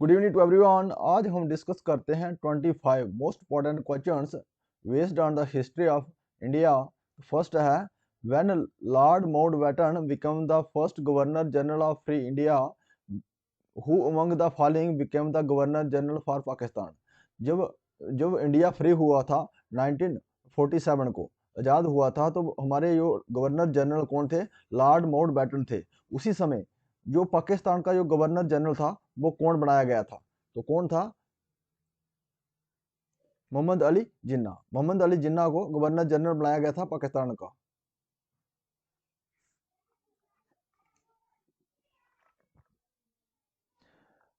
Good evening to everyone. आज हम discuss करते हैं 25 most important questions based on the history of India. First है, when Lord Mountbatten become the first governor general of free India, who among the following became the governor general for Pakistan. जब जब India free हुआ था 1947 को आज़ाद हुआ था, तो हमारे जो गवर्नर जनरल कौन थे? लॉर्ड माउंटबेटन थे। उसी समय जो पाकिस्तान का जो गवर्नर जनरल था वो कौन बनाया गया था? तो कौन था? मोहम्मद अली जिन्ना। मोहम्मद अली जिन्ना को गवर्नर जनरल बनाया गया था पाकिस्तान का।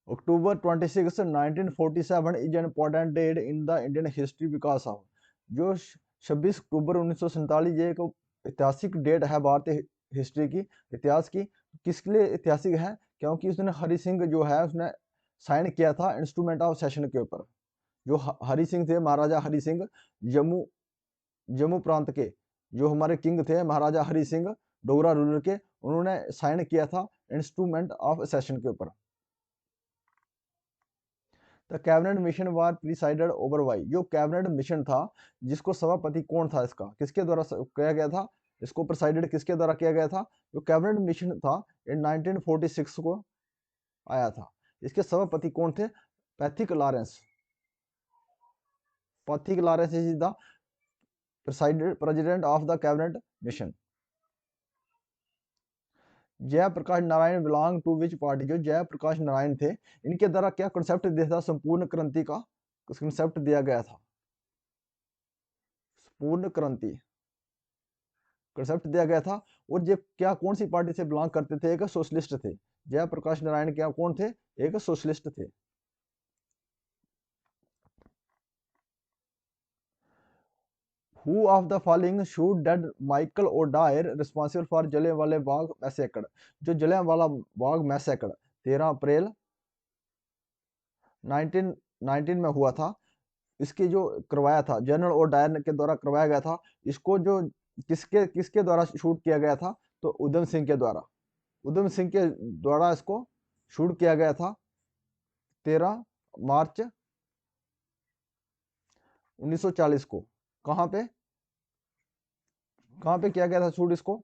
October 26 1947 is an important date in the Indian history because of, जो 26 अक्टूबर 1947 ये एक ऐतिहासिक डेट है भारतीय हिस्ट्री की, इतिहास की। किसके लिए ऐतिहासिक है? क्योंकि उसने हरि सिंह जो है उसने साइन किया था इंस्ट्रूमेंट ऑफ सेशन के ऊपर। जो हरि सिंह थे, महाराजा हरि सिंह, जम्मू जम्मू प्रांत के जो हमारे किंग थे, महाराजा हरि सिंह डोगरा रूलर के, उन्होंने साइन किया था इंस्ट्रूमेंट ऑफ सेशन के ऊपर। The cabinet mission war presided over by, जो कैबिनेट मिशन था जिसको सभापति कौन था? इसका किसके द्वारा किया गया था? इसको प्रिसाइडेड किसके द्वारा किया गया था? जो कैबिनेट मिशन था इन 1946 को आया था। इसके सभापति कौन थे? Pethick Lawrence. Pethick Lawrence is the president of the cabinet mission. Jayaprakash Narayan belong to which party, जो जयप्रकाश नारायण थे इनके द्वारा क्या कंसेप्ट दिया था? संपूर्ण क्रांति का कंसेप्ट दिया गया था। पूर्ण क्रांति कंसेप्ट दिया गया था। और ये क्या कौन सी पार्टी से बिलोंग करते थे? एक सोशलिस्ट थे। जयप्रकाश नारायण क्या कौन थे? एक सोशलिस्ट थे। Who of the following shoot dead Michael O'Dwyer responsible for Jallianwala Bagh massacre, जो जलियांवाला बाग मैसेकर 13 अप्रैल 1919 में हुआ था, इसके जो करवाया था जनरल ओडायर के द्वारा करवाया गया था। इसको जो किसके किसके द्वारा शूट किया गया था? तो उधम सिंह के द्वारा। उधम सिंह के द्वारा इसको शूट किया गया था 13 मार्च 1940 को। कहाँ पे किया गया था शूट इसको?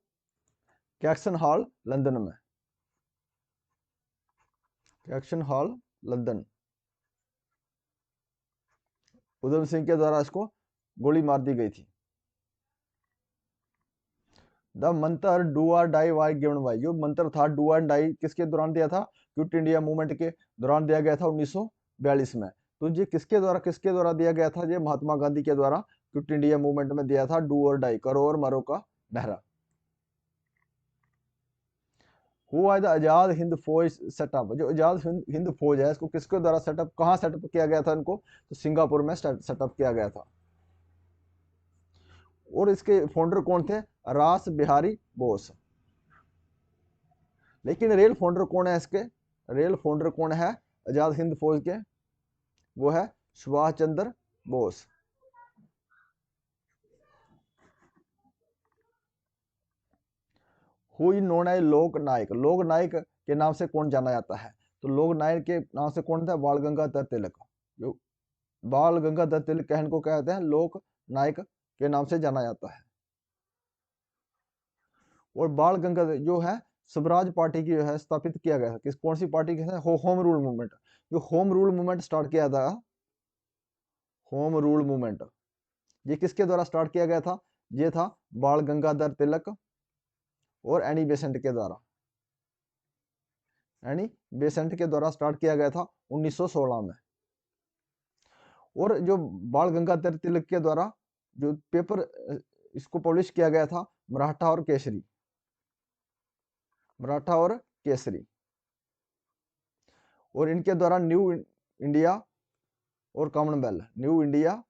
कैक्सन हॉल लंदन में। कैक्सन हॉल लंदन। उधम सिंह के द्वारा इसको गोली मार दी गई थी। द मंत्र डू और डाई वाई गिवन बाई, जो मंत्र था डू और डाई किसके दौरान दिया था? क्विट इंडिया मूवमेंट के दौरान दिया गया था 1942 में। तो ये किसके द्वारा दिया गया था? ये महात्मा गांधी के द्वारा क्विट इंडिया मूवमेंट में दिया था, डू और डाई, करो और मरो का नहरा। हु आज द आजाद हिंद फौज सेटअप, जो आजाद हिंद फौज है इसको किसके द्वारा सेटअप, कहाँ सेटअप किया गया था इनको? तो सिंगापुर में सेटअप किया गया था। और इसके फाउंडर कौन थे? रास बिहारी बोस। लेकिन रेल फाउंडर कौन है इसके? रेल फाउंडर कौन है आजाद हिंद फौज के? वो है Subhash Chandra Bose. Who is known as Lok Nayak, लोक नायक के नाम से कौन जाना जाता है? तो लोक नायक के नाम से कौन था? बाल गंगाधर तिलक। जो बाल गंगाधर तिलक को कहते हैं लोक नायक के नाम से जाना जाता है। और बाल गंगाधर जो है स्वराज पार्टी की जो है स्थापित किया गया था। किस कौन सी पार्टी के है? Home rule movement. जो होम रूल मूवमेंट स्टार्ट किया था, होम रूल मूवमेंट, ये किसके द्वारा स्टार्ट किया गया था? ये था बाल गंगाधर तिलक और एनी बेसेंट के द्वारा। एनी बेसेंट के द्वारा स्टार्ट किया गया था 1916 में। और जो बाल गंगाधर तिलक के द्वारा जो पेपर इसको पब्लिश किया गया था, मराठा और केसरी। मराठा और केसरी। और इनके द्वारा न्यू इंडिया और कॉमनवेल्थ, न्यू इंडिया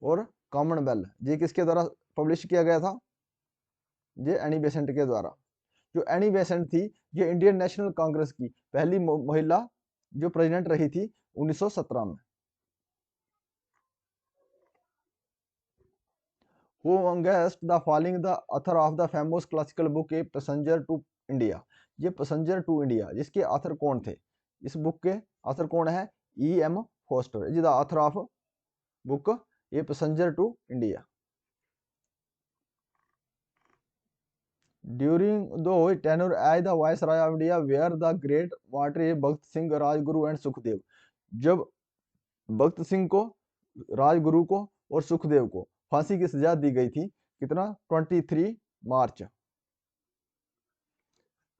और कॉमनवेल्थ, ये किसके द्वारा पब्लिश किया गया था? ये एनी बेसेंट के द्वारा। जो एनी बेसेंट थी, ये इंडियन नेशनल कांग्रेस की पहली महिला जो प्रेसिडेंट रही थी 1917 में। Who amongst the following the author of the famous classical book A Passenger to India, ये पैसेंजर टू इंडिया जिसके ऑथर कौन थे? इस बुक के आथर कौन है? E.M. Forster is the author of book a passenger to India. During दो tenure as the viceroy of India were the great वाटरी भगत सिंह राजगुरु एंड सुखदेव, जब भगत सिंह को, राजगुरु को और सुखदेव को फांसी की सजा दी गई थी, कितना? 23 मार्च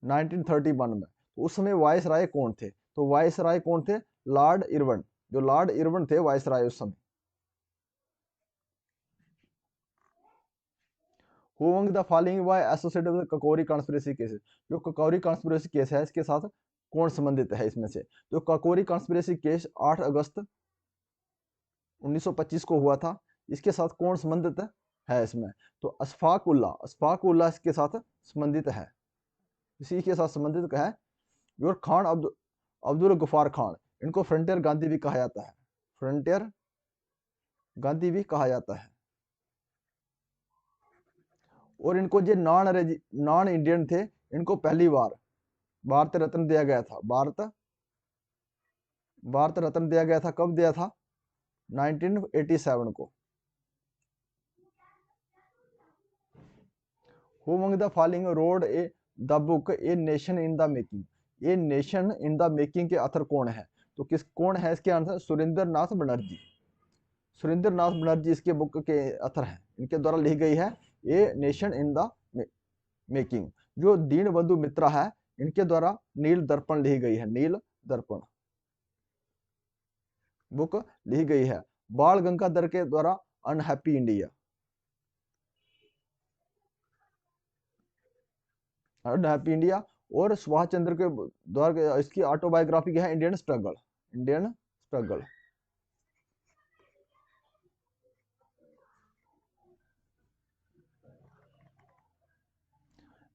1931 में। तो उस समय वायसराय कौन थे? तो वायसराय कौन थे? लॉर्ड इरविन, जो लॉर्ड इरविन थे वायसराय उस समय। Who among the following was associated with Kakori conspiracy cases, जो ककोरी कॉन्स्पिरेसी केस है इसके साथ कौन संबंधित है इसमें से? तो ककोरी कॉन्स्पिरेसी केस 8 अगस्त 1925 को हुआ था, इसके साथ कौन संबंधित है इसमें? तो अशफाक उल्ला इसके साथ संबंधित है, इसी के साथ संबंधित है। और खान अब्दुल गफार खान, इनको फ्रंटियर गांधी भी कहा जाता है, फ्रंटियर गांधी भी कहा जाता है। और इनको जो नॉन इंडियन थे, इनको पहली बार भारत रत्न दिया गया था। भारत रत्न दिया गया था, कब दिया था? 1987 को। Who among the following wrote the book a nation in the making, a nation in the making के ऑथर कौन है? तो कौन है इसके आंसर? सुरेंद्र नाथ बनर्जी, सुरेंद्र नाथ बनर्जी इसके बुक के ऑथर हैं, इनके द्वारा लिखी गई है a nation in the making. जो दीनबंधु मित्रा है, इनके द्वारा नील दर्पण लिखी गई है, नील दर्पण बुक लिखी गई है। बाल गंगाधर के द्वारा अनहैप्पी इंडिया, अनहैप्पी इंडिया। और सुभाष चंद्र के द्वारा इसकी ऑटोबायोग्राफी क्या है? Indian struggle, Indian struggle.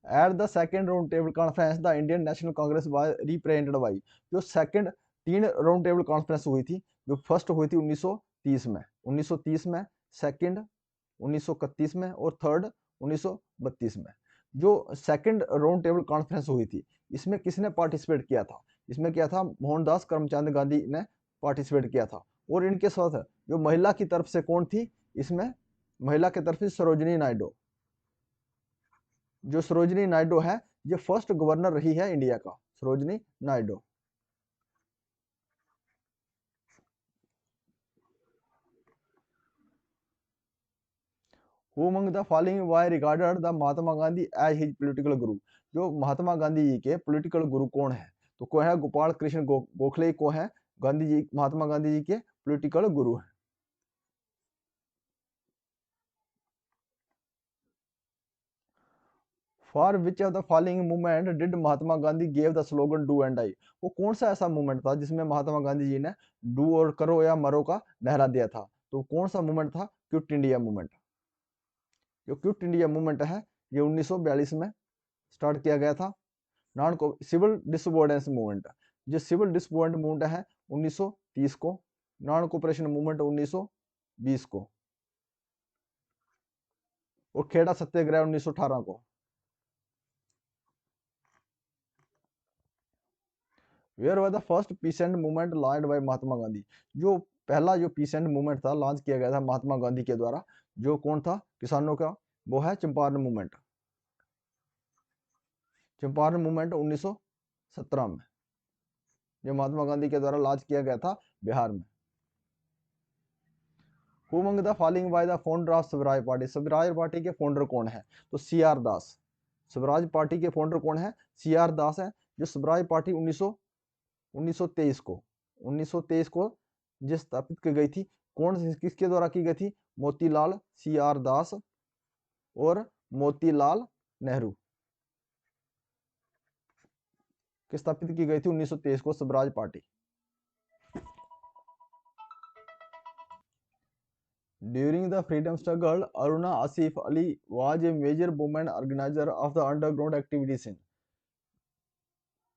At the second round table conference the Indian national Congress was represented by, जो सेकंड 3 राउंड टेबल कॉन्फ्रेंस हुई थी, जो फर्स्ट हुई थी 1930 में, 1930 में, सेकंड 1931 में और थर्ड 1932 में। जो सेकंड राउंड टेबल कॉन्फ्रेंस हुई थी, इसमें किसने पार्टिसिपेट किया था? इसमें क्या था? मोहनदास करमचंद गांधी ने पार्टिसिपेट किया था। और इनके साथ जो महिला की तरफ से कौन थी इसमें? महिला की तरफ से सरोजिनी नायडू, जो सरोजिनी नायडू है, ये फर्स्ट गवर्नर रही है इंडिया का, Sarojini Naidu. Who among the following was regarded the Mahatma Gandhi as his political guru, जो महात्मा गांधी जी के पॉलिटिकल गुरु कौन है? तो कौन है? गोपाल कृष्ण गोखले को है गांधी जी, महात्मा गांधी जी के पॉलिटिकल गुरु है। For which of the following movement did Mahatma Gandhi gave the slogan do and die, वो कौन सा ऐसा मूवमेंट था जिसमें महात्मा गांधी जी ने डू और करो या मरो का नारा दिया था? तो कौन सा मूवमेंट था? Quit India movement. जो क्विट इंडिया मूवमेंट है, ये 1942 में स्टार्ट किया गया था। नॉन को सिविल डिसोबीडियंस मूवमेंट, जो सिविल डिसोबीडियंस मूवमेंट है 1930 को, नॉन कोऑपरेशन मूवमेंट 1920 को, और खेड़ा सत्याग्रह 1918 को। Where was the first peasant movement launched by Mahatma Gandhi, जो पहला जो पीसेंट मूवमेंट था लॉन्च किया गया था महात्मा गांधी के द्वारा, जो कौन था किसानों का? वो है चंपारण मूवमेंट, चंपारण मूवमेंट 1917 में, जो महात्मा गांधी के द्वारा लॉन्च किया गया था बिहार में। Who among the following was the founder of Swaraj party, Swaraj party के फाउंडर कौन है? तो सी आर दास, स्वराज पार्टी के फाउंडर कौन है? सी आर दास है। जो स्वराज पार्टी 1923 को, 1923 को जो स्थापित की गई थी, कौन किसके द्वारा की गई थी? मोतीलाल सी आर दास और मोतीलाल नेहरू की स्थापित की गई थी 1923 को Swaraj party. During the freedom struggle, Aruna Asif Ali was a major woman organizer of the underground activities in,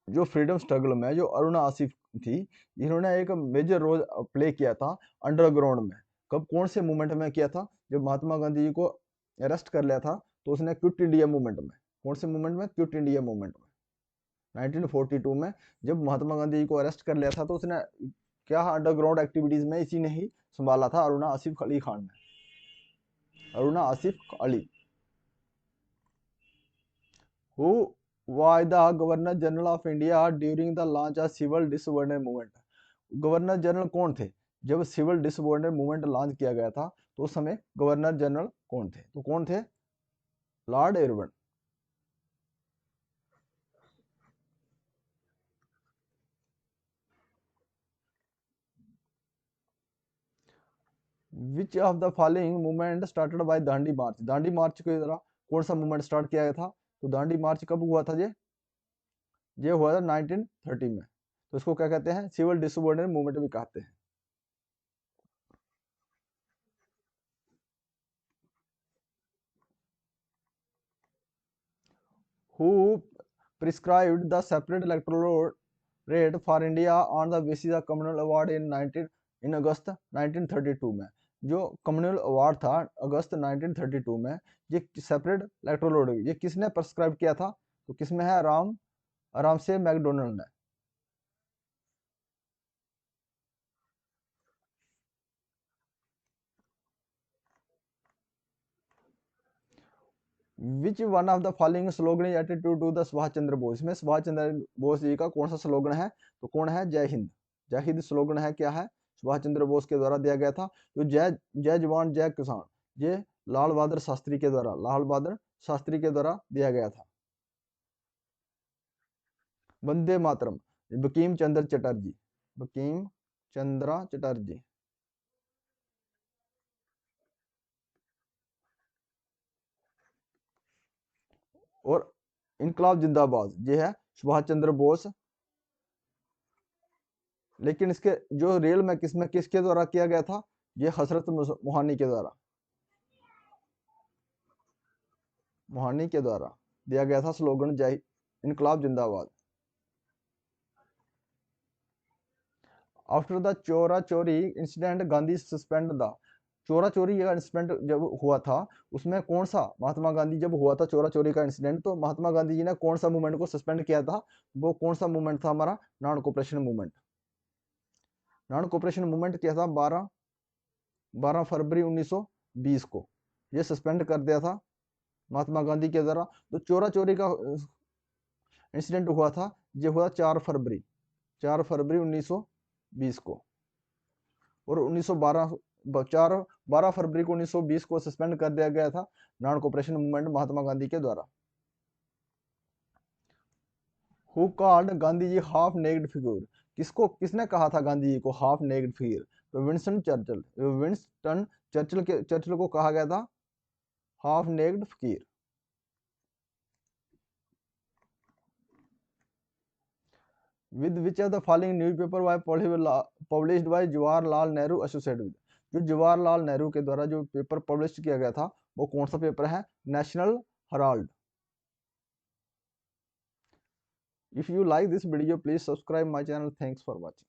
जो फ्रीडम स्ट्रगल में जो अरुणा आसिफ थी, इन्होंने एक मेजर रोल प्ले किया था अंडरग्राउंड में। कब, कौन से मूवमेंट में किया था? जब महात्मा गांधी जी को अरेस्ट कर लिया था, तो उसने क्विट इंडिया मूवमेंट में, कौन से मूवमेंट में? क्विट इंडिया मूवमेंट में। 1942 में जब महात्मा गांधी जी को अरेस्ट कर लिया था तो उसने क्या अंडरग्राउंड एक्टिविटीज में इसी ने ही संभाला था, अरुणा आसिफ अली खान ने, Aruna Asif Ali. Who was the governor general of India during the launch of civil disorder movement? Governor general कौन थे जब सिविल डिसऑर्डर मूवमेंट लॉन्च किया गया था? तो उस समय गवर्नर जनरल कौन थे? तो कौन थे? Lord Irwin. Which of the following movement started by Dandi march? Dandi march के द्वारा कौन सा मूवमेंट स्टार्ट किया गया था? तो दांडी मार्च कब हुआ था? ये हुआ था 1930 में। तो इसको क्या कहते हैं? सिविल डिसऑर्डर मूवमेंट भी कहते हैं। Who prescribed the separate electoral rate for India on the basis of communal award in August 1932 में? जो कम्युनल अवार्ड था अगस्त 1932 में, ये सेपरेट इलेक्टोरल रेट ये किसने प्रिस्क्राइब किया था? तो किसमें है? आराम से मैकडोनल्ड ने। Which one of the following slogan is attitude to the Subhash Chandra Bose? में सुभाष चंद्र बोस जी का कौन सा स्लोगन है? तो कौन है? जय हिंद। जय हिंद स्लोगन है, क्या है? सुभाष चंद्र बोस के द्वारा दिया गया था। तो जय जय जवान जय किसान, ये लाल बहादुर शास्त्री के द्वारा, लाल बहादुर शास्त्री के द्वारा दिया गया था। वंदे मातरम बंकिम चंद्र चटर्जी, बंकिम चंद्र चटर्जी। और इनकलाब जिंदाबाद ये है सुभाष चंद्र बोस। लेकिन इसके जो रेल में किसके द्वारा किया गया था? ये हसरत मोहानी के द्वारा, मोहानी के द्वारा दिया गया था स्लोगन जय इनकलाब जिंदाबाद। आफ्टर द चोरा चोरी इंसिडेंट गांधी सस्पेंड द? चोरा चोरी का इंसिडेंट जब हुआ था उसमें कौन सा महात्मा गांधी, जब हुआ था चोरा चोरी का इंसिडेंट, तो महात्मा गांधी जी ने कौन सा मूवमेंट को सस्पेंड किया था? वो कौन सा मूवमेंट था? हमारा non cooperation movement. Non cooperation movement किया था 12 फरवरी 1920 को, ये सस्पेंड कर दिया था महात्मा गांधी के द्वारा। तो चोरा चोरी का इंसिडेंट हुआ था, ये हुआ 4 फरवरी 1920 को। और 1912 12 फरवरी को 1920 को सस्पेंड कर दिया गया था non cooperation movement Mahatma Gandhi के द्वारा। Who called Gandhi ji half naked figure? किसने कहा था गांधी जी को हाफ नेक्ड फिगर? तो विंस्टन चर्चिल, विंस्टन चर्चिल को कहा गया था हाफ नेक्ड फकीर। With which of the following newspaper was published by Jawaharlal Nehru associated with? जो जवाहरलाल नेहरू के द्वारा जो पेपर पब्लिश किया गया था वो कौन सा पेपर है? National Herald. If you like this video please subscribe my channel. Thanks for watching.